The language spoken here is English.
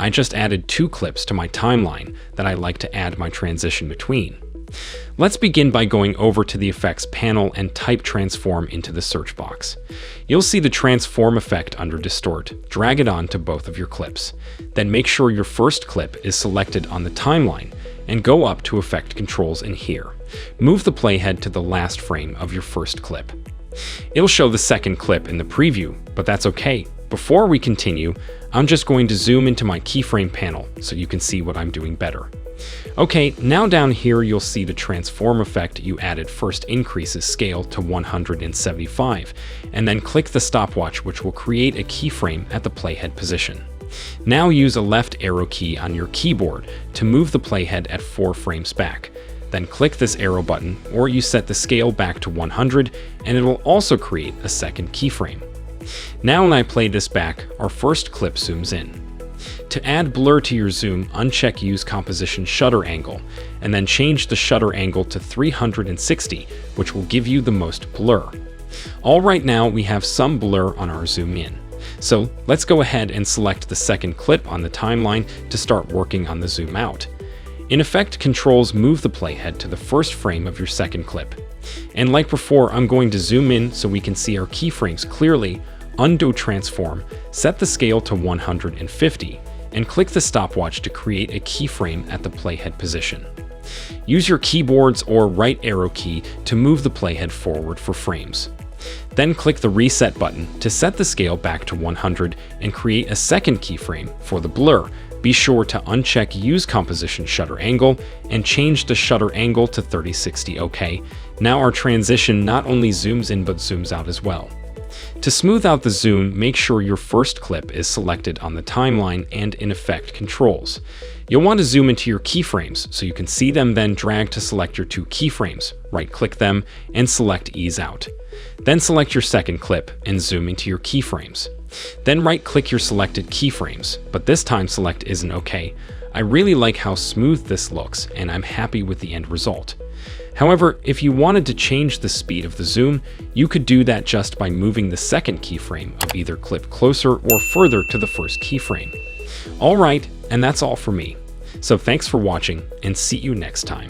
I just added 2 clips to my timeline that I like to add my transition between. Let's begin by going over to the effects panel and type transform into the search box. You'll see the transform effect under distort. Drag it on to both of your clips. Then make sure your first clip is selected on the timeline and go up to effect controls in here. Move the playhead to the last frame of your first clip. It'll show the second clip in the preview, but that's okay. Before we continue, I'm just going to zoom into my keyframe panel so you can see what I'm doing better. Okay, now down here you'll see the transform effect you added first increases scale to 175, and then click the stopwatch, which will create a keyframe at the playhead position. Now use a left arrow key on your keyboard to move the playhead at 4 frames back. Then click this arrow button, or you set the scale back to 100, and it will also create a second keyframe. Now when I play this back, our first clip zooms in. To add blur to your zoom, uncheck Use Composition Shutter Angle, and then change the shutter angle to 360, which will give you the most blur. All right, now we have some blur on our zoom in. So let's go ahead and select the second clip on the timeline to start working on the zoom out. In Effect Controls, move the playhead to the first frame of your second clip. And like before, I'm going to zoom in so we can see our keyframes clearly. Undo Transform, set the scale to 150, and click the stopwatch to create a keyframe at the playhead position. Use your keyboard's or right arrow key to move the playhead forward for frames. Then click the Reset button to set the scale back to 100 and create a second keyframe for the blur. Be sure to uncheck Use Composition Shutter Angle and change the shutter angle to 3060. OK, now our transition not only zooms in but zooms out as well. To smooth out the zoom, make sure your first clip is selected on the timeline and in Effect Controls. You'll want to zoom into your keyframes so you can see them, then drag to select your 2 keyframes, right-click them, and select Ease Out. Then select your second clip and zoom into your keyframes. Then right-click your selected keyframes, but this time select Isn't OK. I really like how smooth this looks, and I'm happy with the end result. However, if you wanted to change the speed of the zoom, you could do that just by moving the second keyframe of either clip closer or further to the first keyframe. Alright, and that's all for me. So thanks for watching, and see you next time.